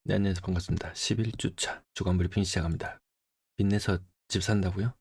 네, 안녕하세요. 반갑습니다. 11주차 주간 브리핑 시작합니다. 빚내서 집 산다고요?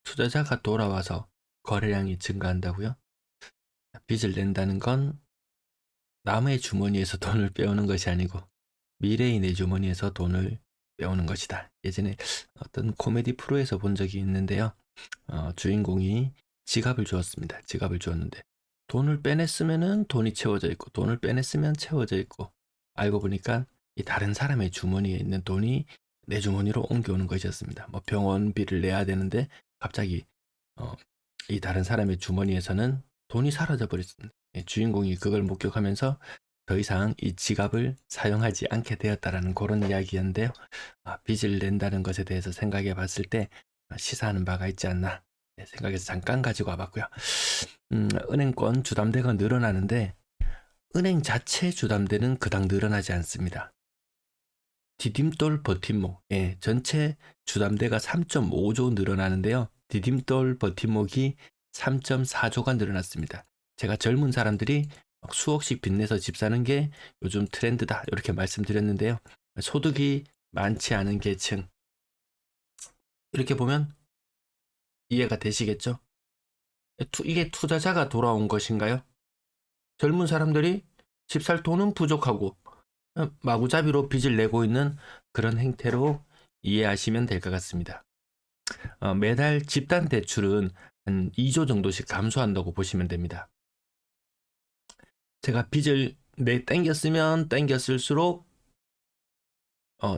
투자자가 돌아와서 거래량이 증가한다고요? 빚을 낸다는 건 남의 주머니에서 돈을 빼오는 것이 아니고 미래인의 주머니에서 돈을 빼오는 것이다. 예전에 어떤 코미디 프로에서 본 적이 있는데요. 주인공이 지갑을 주었습니다. 지갑을 주었는데 돈을 빼냈으면은 돈이 채워져 있고 돈을 빼냈으면 채워져 있고 알고 보니까 이 다른 사람의 주머니에 있는 돈이 내 주머니로 옮겨오는 것이었습니다. 뭐 병원비를 내야 되는데 갑자기 어, 이 다른 사람의 주머니에서는 돈이 사라져 버렸습니다. 예, 주인공이 그걸 목격하면서 더 이상 이 지갑을 사용하지 않게 되었다라는 그런 이야기였는데요. 빚을 낸다는 것에 대해서 생각해 봤을 때 시사하는 바가 있지 않나 생각해서 잠깐 가지고 와봤고요. 은행권 주담대가 늘어나는데 은행 자체 주담대는 그닥 늘어나지 않습니다. 디딤돌 버팀목, 전체 주담대가 3.5조 늘어나는데요. 디딤돌 버팀목이 3.4조가 늘어났습니다. 제가 젊은 사람들이 수억씩 빚내서 집 사는 게 요즘 트렌드다 이렇게 말씀드렸는데요. 소득이 많지 않은 계층, 이렇게 보면 이해가 되시겠죠? 이게 투자자가 돌아온 것인가요? 젊은 사람들이 집 살 돈은 부족하고 마구잡이로 빚을 내고 있는 그런 행태로 이해하시면 될 것 같습니다. 매달 집단 대출은 한 2조 정도씩 감소한다고 보시면 됩니다. 제가 빚을 땡겼으면 땡겼을수록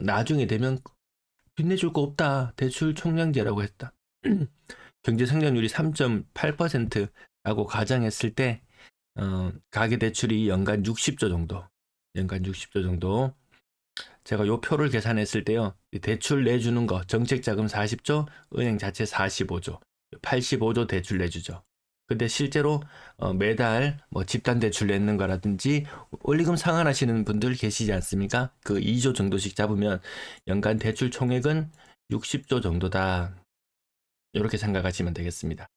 나중에 되면 빚내줄 거 없다. 대출 총량제라고 했다. 경제 성장률이 3.8%라고 가정했을 때 가계 대출이 연간 60조 정도. 연간 60조 정도. 제가 요 표를 계산했을 때요. 대출 내주는 거 정책 자금 40조, 은행 자체 45조, 85조 대출 내주죠. 근데 실제로 매달 뭐 집단 대출 내는 거라든지 원리금 상환하시는 분들 계시지 않습니까? 그 2조 정도씩 잡으면 연간 대출 총액은 60조 정도다. 이렇게 생각하시면 되겠습니다.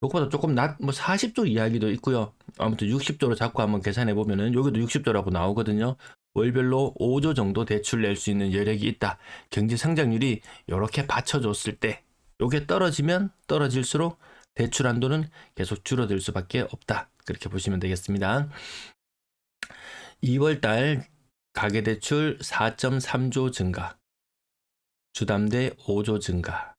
요거보다 조금 뭐 40조 이야기도 있고요. 아무튼 60조로 잡고 한번 계산해 보면은 여기도 60조라고 나오거든요. 월별로 5조 정도 대출 낼 수 있는 여력이 있다. 경제 성장률이 이렇게 받쳐줬을 때 요게 떨어지면 떨어질수록 대출 한도는 계속 줄어들 수밖에 없다. 그렇게 보시면 되겠습니다. 2월달 가계대출 4.3조 증가, 주담대 5조 증가.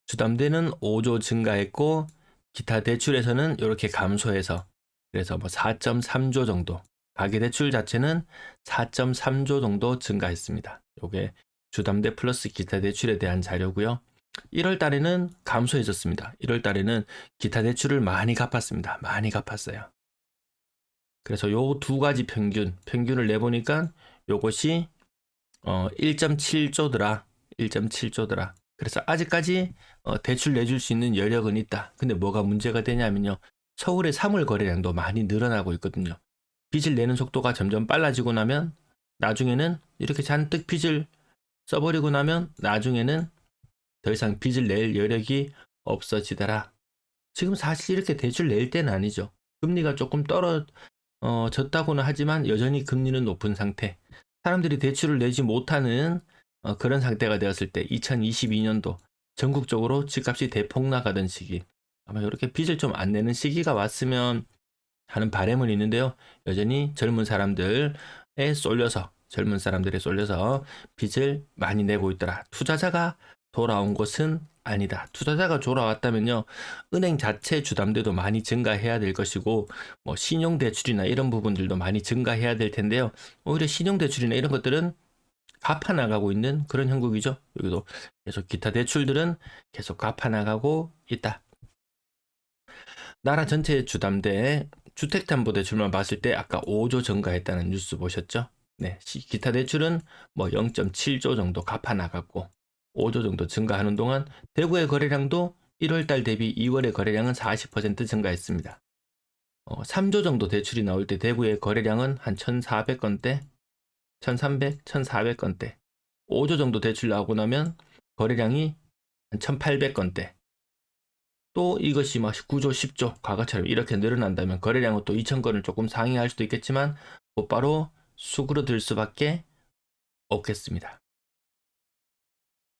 주담대는 5조 증가했고 기타 대출에서는 이렇게 감소해서 그래서 뭐 4.3조 정도, 가계대출 자체는 4.3조 정도 증가했습니다. 이게 주담대 플러스 기타 대출에 대한 자료고요. 1월 달에는 감소해졌습니다. 1월 달에는 기타 대출을 많이 갚았습니다. 많이 갚았어요. 그래서 요 두 가지 평균을 내보니까 요것이 1.7조더라. 1.7조더라. 그래서 아직까지 대출 내줄 수 있는 여력은 있다. 근데 뭐가 문제가 되냐면요. 서울의 3월 거래량도 많이 늘어나고 있거든요. 빚을 내는 속도가 점점 빨라지고 나면 나중에는 이렇게 잔뜩 빚을 써버리고 나면 나중에는 더 이상 빚을 낼 여력이 없어지더라. 지금 사실 이렇게 대출 낼 때는 아니죠. 금리가 조금 떨어졌다고는 하지만 여전히 금리는 높은 상태. 사람들이 대출을 내지 못하는 그런 상태가 되었을 때 2022년도 전국적으로 집값이 대폭 나가던 시기, 아마 이렇게 빚을 좀 안 내는 시기가 왔으면 하는 바람은 있는데요. 여전히 젊은 사람들에 쏠려서 빚을 많이 내고 있더라. 투자자가 돌아온 것은 아니다. 투자자가 돌아왔다면요, 은행 자체 주담대도 많이 증가해야 될 것이고, 뭐 신용대출이나 이런 부분들도 많이 증가해야 될 텐데요. 오히려 신용대출이나 이런 것들은 갚아 나가고 있는 그런 형국이죠. 여기도 계속 기타 대출들은 계속 갚아 나가고 있다. 나라 전체 주담대 주택담보대출만 봤을 때 아까 5조 증가했다는 뉴스 보셨죠? 네, 기타 대출은 뭐 0.7조 정도 갚아 나갔고 5조 정도 증가하는 동안 대구의 거래량도 1월달 대비 2월의 거래량은 40% 증가했습니다. 3조 정도 대출이 나올 때 대구의 거래량은 한 1,400건대, 1,300, 1,400건대. 5조 정도 대출 나오고 나면 거래량이 한 1,800건대. 또 이것이 막 9조, 10조 과거처럼 이렇게 늘어난다면 거래량은 또 2,000건을 조금 상회할 수도 있겠지만 곧바로 수그러들 수밖에 없겠습니다.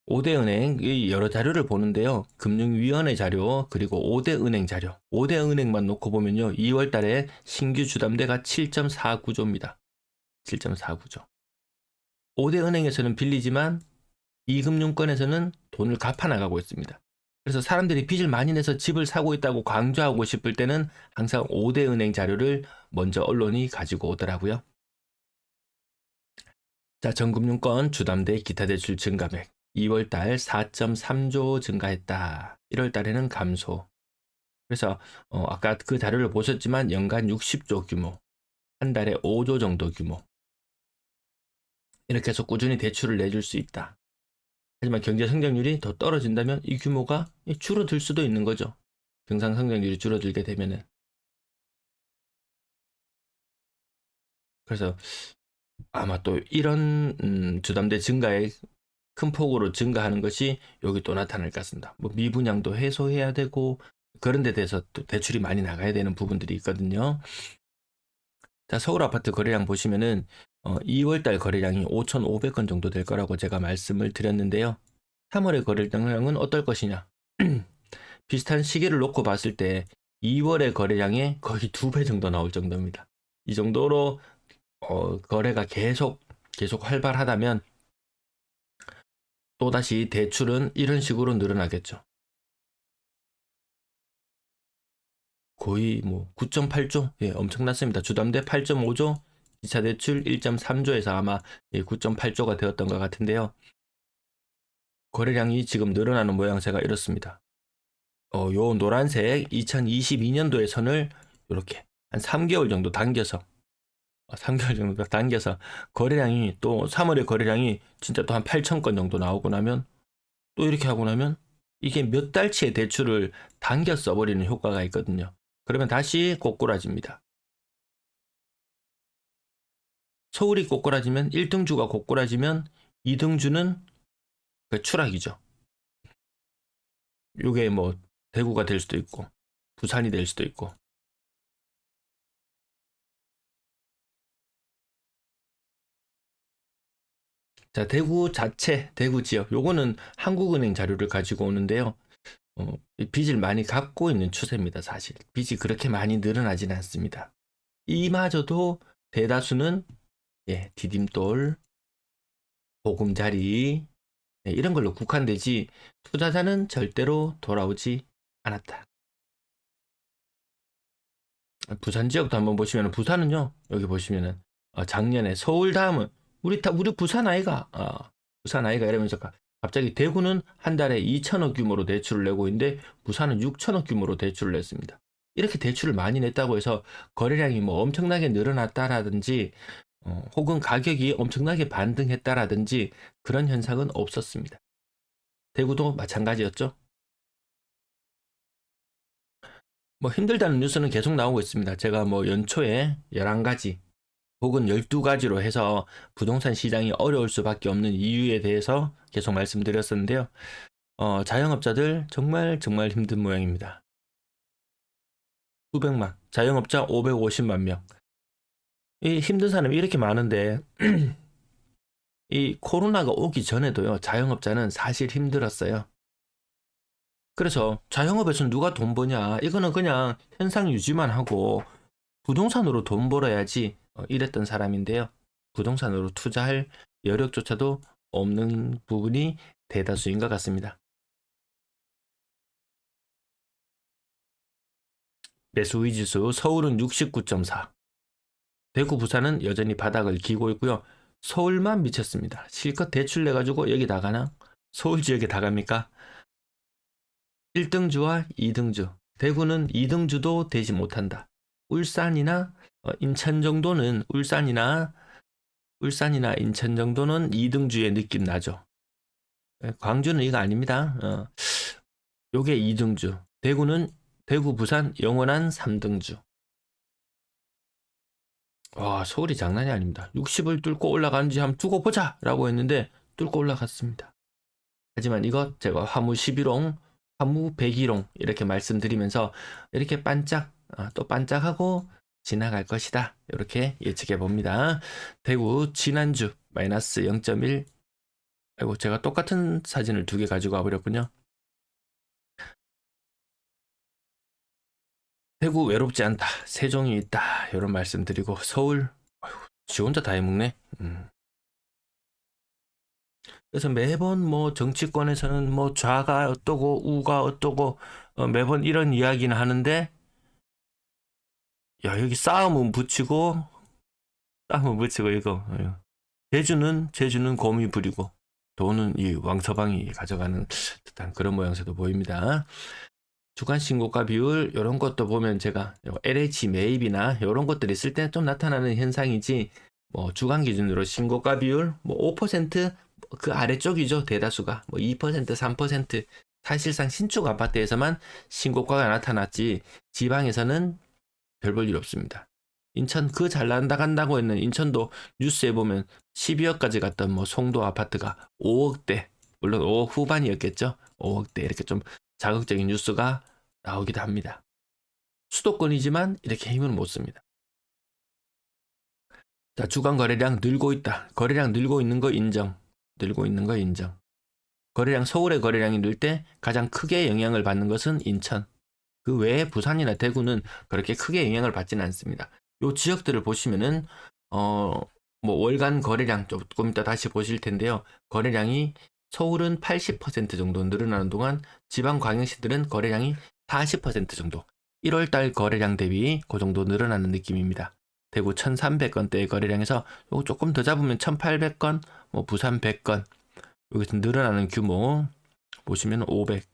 5대 은행 여러 자료를 보는데요. 금융위원회 자료 그리고 5대 은행 자료. 5대 은행만 놓고 보면요. 2월 달에 신규 주담대가 7.49조입니다. 7.49조. 5대 은행에서는 빌리지만 이금융권에서는 돈을 갚아나가고 있습니다. 그래서 사람들이 빚을 많이 내서 집을 사고 있다고 강조하고 싶을 때는 항상 5대 은행 자료를 먼저 언론이 가지고 오더라고요. 자, 전금융권 주담대 기타 대출 증가액 2월 달 4.3조 증가했다. 1월 달에는 감소. 그래서 아까 그 자료를 보셨지만 연간 60조 규모, 한 달에 5조 정도 규모. 이렇게 해서 꾸준히 대출을 내줄 수 있다. 하지만 경제 성장률이 더 떨어진다면 이 규모가 줄어들 수도 있는 거죠. 경상 성장률이 줄어들게 되면은. 그래서 아마 또 이런 주담대 증가에 큰 폭으로 증가하는 것이 여기 또 나타날 것 같습니다. 뭐 미분양도 해소해야 되고 그런 데 대해서 또 대출이 많이 나가야 되는 부분들이 있거든요. 자, 서울 아파트 거래량 보시면은 2월 달 거래량이 5,500건 정도 될 거라고 제가 말씀을 드렸는데요. 3월의 거래량은 어떨 것이냐? 비슷한 시기를 놓고 봤을 때 2월의 거래량의 거의 2배 정도 나올 정도입니다. 이 정도로 거래가 계속 활발하다면 또다시 대출은 이런 식으로 늘어나겠죠. 거의 뭐 9.8조, 예, 엄청났습니다. 주담대 8.5조, 기차 대출 1.3조에서 아마 9.8조가 되었던 것 같은데요. 거래량이 지금 늘어나는 모양새가 이렇습니다. 요 노란색 2022년도의 선을 이렇게 한 3개월 정도 당겨서 3개월 정도 당겨서 거래량이 또 3월의 거래량이 진짜 또 한 8천 건 정도 나오고 나면 또 이렇게 하고 나면 이게 몇 달치의 대출을 당겨 써버리는 효과가 있거든요. 그러면 다시 꼬꾸라집니다. 서울이 꼬꾸라지면 1등주가 꼬꾸라지면 2등주는 추락이죠. 이게 뭐 대구가 될 수도 있고 부산이 될 수도 있고. 자, 대구 자체, 대구 지역, 요거는 한국은행 자료를 가지고 오는데요. 빚을 많이 갚고 있는 추세입니다, 사실. 빚이 그렇게 많이 늘어나지는 않습니다. 이마저도 대다수는 디딤돌, 보금자리 이런 걸로 국한되지 투자자는 절대로 돌아오지 않았다. 부산 지역도 한번 보시면 부산은요, 여기 보시면은 작년에 서울 다음은 우리 부산 아이가 부산 아이가 이러면서 갑자기 대구는 한 달에 2천억 규모로 대출을 내고 있는데 부산은 6천억 규모로 대출을 냈습니다. 이렇게 대출을 많이 냈다고 해서 거래량이 뭐 엄청나게 늘어났다라든지 혹은 가격이 엄청나게 반등했다라든지 그런 현상은 없었습니다. 대구도 마찬가지였죠. 뭐 힘들다는 뉴스는 계속 나오고 있습니다. 제가 뭐 연초에 11가지 혹은 12가지로 해서 부동산 시장이 어려울 수밖에 없는 이유에 대해서 계속 말씀드렸었는데요. 자영업자들 정말 힘든 모양입니다. 수백만, 자영업자 550만 명. 이 힘든 사람이 이렇게 많은데 이 코로나가 오기 전에도요, 자영업자는 사실 힘들었어요. 그래서 자영업에서 누가 돈 버냐? 이거는 그냥 현상 유지만 하고 부동산으로 돈 벌어야지 이랬던 사람인데요. 부동산으로 투자할 여력조차도 없는 부분이 대다수인 것 같습니다. 매수위지수 서울은 69.4, 대구 부산은 여전히 바닥을 기고 있고요. 서울만 미쳤습니다. 실컷 대출 내가지고 여기 다 가나? 서울 지역에 다 갑니까? 1등주와 2등주, 대구는 2등주도 되지 못한다. 울산이나 인천 정도는 울산이나 인천 정도는 2등주의 느낌 나죠. 광주는 이거 아닙니다. 요게 2등주. 대구 부산 영원한 3등주. 와, 서울이 장난이 아닙니다. 60을 뚫고 올라가는지 한번 두고 보자 라고 했는데 뚫고 올라갔습니다. 하지만 이것 제가 화무 11홍, 화무 101홍 이렇게 말씀드리면서 이렇게 반짝 또 반짝하고 지나갈 것이다. 이렇게 예측해 봅니다. 대구 지난주 마이너스 0.1. 아이고, 제가 똑같은 사진을 두 개 가지고 와버렸군요. 대구 외롭지 않다. 세종이 있다. 이런 말씀 드리고, 서울, 아이고, 지 혼자 다 해먹네. 그래서 매번 뭐 정치권에서는 뭐 좌가 어떠고 우가 어떠고 매번 이런 이야기는 하는데, 야, 여기 싸움은 붙이고 이거. 제주는 곰이 부리고 돈은 이 왕서방이 가져가는 듯한 그런 모양새도 보입니다. 주간 신고가 비율 이런 것도 보면 제가 LH 매입이나 이런 것들이 있을 때 좀 나타나는 현상이지, 뭐 주간 기준으로 신고가 비율 뭐 5%그 아래쪽이죠. 대다수가 뭐 2%, 3% 사실상 신축 아파트에서만 신고가가 나타났지 지방에서는 별 볼 일 없습니다. 인천 그 잘 난다간다고 했는 인천도 뉴스에 보면 12억까지 갔던 뭐 송도 아파트가 5억대, 물론 5억 후반이었겠죠. 5억대 이렇게 좀 자극적인 뉴스가 나오기도 합니다. 수도권이지만 이렇게 힘을 못 씁니다. 자, 주간 거래량 늘고 있다. 거래량 늘고 있는 거 인정. 늘고 있는 거 인정. 거래량, 서울의 거래량이 늘 때 가장 크게 영향을 받는 것은 인천. 그 외에 부산이나 대구는 그렇게 크게 영향을 받지는 않습니다. 요 지역들을 보시면은 뭐 월간 거래량 조금 이따 다시 보실 텐데요. 거래량이 서울은 80% 정도 늘어나는 동안 지방 광역시들은 거래량이 40% 정도. 1월 달 거래량 대비 그 정도 늘어나는 느낌입니다. 대구 1,300건대의 거래량에서 요거 조금 더 잡으면 1,800건, 뭐 부산 100건. 여기서 늘어나는 규모 보시면 500.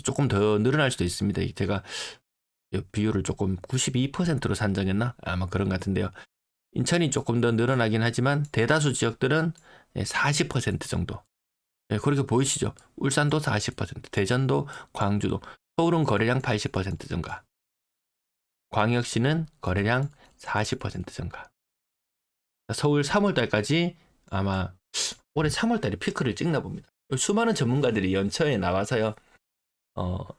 조금 더 늘어날 수도 있습니다. 제가 비율을 조금 92%로 산정했나? 아마 그런 것 같은데요. 인천이 조금 더 늘어나긴 하지만 대다수 지역들은 40% 정도. 그렇게 보이시죠? 울산도 40%, 대전도, 광주도, 서울은 거래량 80% 증가. 광역시는 거래량 40% 증가. 서울 3월달까지 아마 올해 3월달에 피크를 찍나 봅니다. 수많은 전문가들이 연초에 나와서요.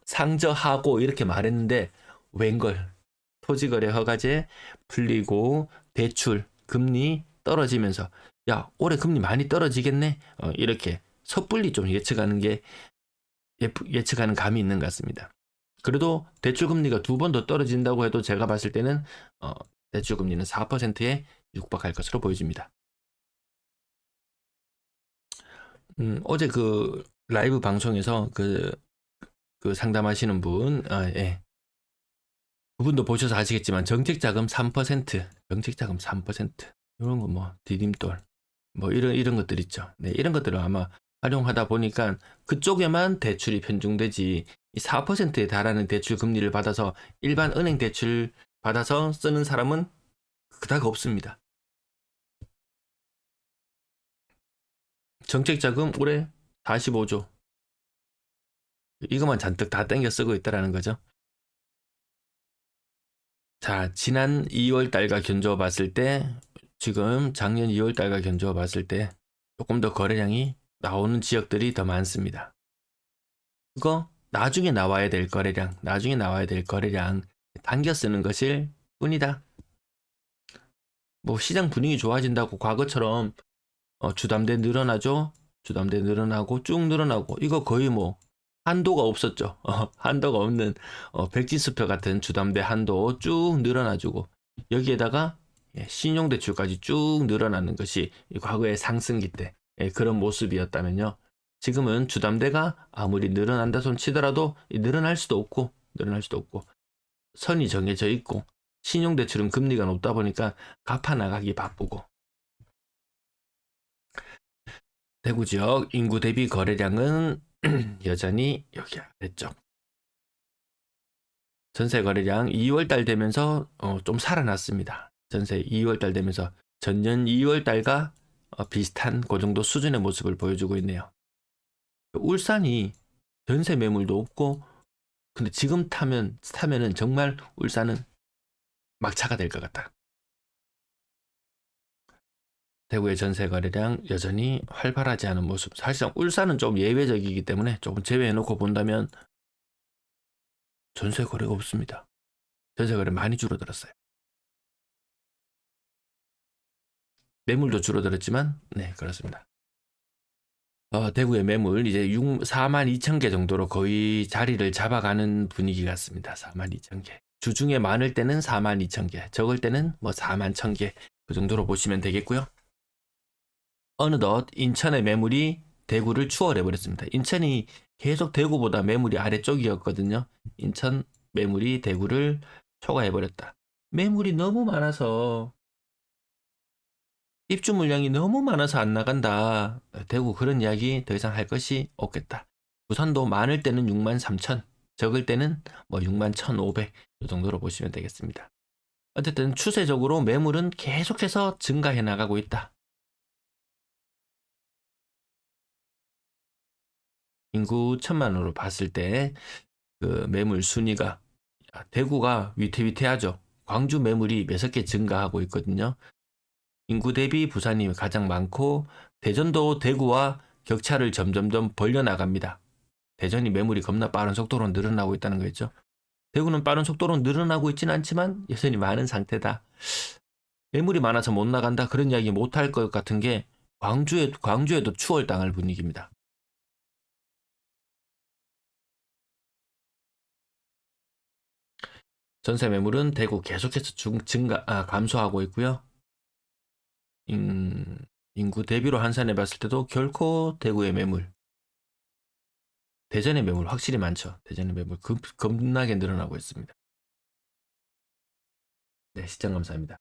상저하고 이렇게 말했는데 웬걸, 토지거래 허가제 풀리고 대출 금리 떨어지면서 야, 올해 금리 많이 떨어지겠네, 이렇게 섣불리 좀 예측하는 감이 있는 것 같습니다. 그래도 대출 금리가 2번 더 떨어진다고 해도 제가 봤을 때는 대출 금리는 4%에 육박할 것으로 보여집니다. 어제 그 라이브 방송에서 그 상담하시는 분, 예. 그분도 보셔서 아시겠지만 정책자금 3%, 정책자금 3%, 이런 거 뭐 디딤돌, 뭐 이런 것들 있죠. 네, 이런 것들을 아마 활용하다 보니까 그쪽에만 대출이 편중되지, 이 4%에 달하는 대출 금리를 받아서 일반 은행 대출 받아서 쓰는 사람은 그닥 없습니다. 정책자금 올해 45조. 이것만 잔뜩 다 땡겨 쓰고 있다라는 거죠. 자, 지난 2월 달과 견주어 봤을 때, 지금 작년 2월 달과 견주어 봤을 때 조금 더 거래량이 나오는 지역들이 더 많습니다. 그거 나중에 나와야 될 거래량, 당겨 쓰는 것일 뿐이다. 뭐 시장 분위기 좋아진다고 과거처럼 주담대 늘어나죠. 주담대 늘어나고 쭉 늘어나고, 이거 거의 뭐 한도가 없었죠. 한도가 없는 백지수표 같은 주담대 한도 쭉 늘어나주고, 여기에다가 신용대출까지 쭉 늘어나는 것이 과거의 상승기 때 그런 모습이었다면요. 지금은 주담대가 아무리 늘어난다 손 치더라도 늘어날 수도 없고 선이 정해져 있고, 신용대출은 금리가 높다 보니까 갚아 나가기 바쁘고, 대구 지역 인구 대비 거래량은 여전히 여기 아래쪽. 전세 거래량 2월 달 되면서 좀 살아났습니다. 전세 2월 달 되면서 전년 2월 달과 비슷한 그 정도 수준의 모습을 보여주고 있네요. 울산이 전세 매물도 없고, 근데 지금 타면은 정말 울산은 막차가 될 것 같다. 대구의 전세 거래량 여전히 활발하지 않은 모습. 사실상 울산은 좀 예외적이기 때문에 조금 제외해놓고 본다면 전세 거래가 없습니다. 전세 거래 많이 줄어들었어요. 매물도 줄어들었지만 네 그렇습니다. 대구의 매물 이제 42,000개 정도로 거의 자리를 잡아가는 분위기 같습니다. 42,000개. 주중에 많을 때는 42,000개, 적을 때는 뭐 41,000개 그 정도로 보시면 되겠고요. 어느덧 인천의 매물이 대구를 추월해 버렸습니다. 인천이 계속 대구보다 매물이 아래쪽이었거든요. 인천 매물이 대구를 초과해 버렸다. 매물이 너무 많아서 입주 물량이 너무 많아서 안 나간다. 대구 그런 이야기 더 이상 할 것이 없겠다. 부산도 많을 때는 63,000, 적을 때는 뭐 61,500 이 정도로 보시면 되겠습니다. 어쨌든 추세적으로 매물은 계속해서 증가해 나가고 있다. 인구 1,000만으로 봤을 때 그 매물 순위가 대구가 위태위태하죠. 광주 매물이 몇억 개 증가하고 있거든요. 인구 대비 부산이 가장 많고 대전도 대구와 격차를 점점점 벌려나갑니다. 대전이 매물이 겁나 빠른 속도로 늘어나고 있다는 거겠죠. 대구는 빠른 속도로 늘어나고 있지는 않지만 여전히 많은 상태다. 매물이 많아서 못 나간다 그런 이야기 못 할 것 같은 게 광주에도 추월당할 분위기입니다. 전세 매물은 대구 계속해서 감소하고 있고요. 인구 대비로 환산해 봤을 때도 결코 대구의 매물, 대전의 매물 확실히 많죠. 대전의 매물 겁나게 늘어나고 있습니다. 네, 시청 감사합니다.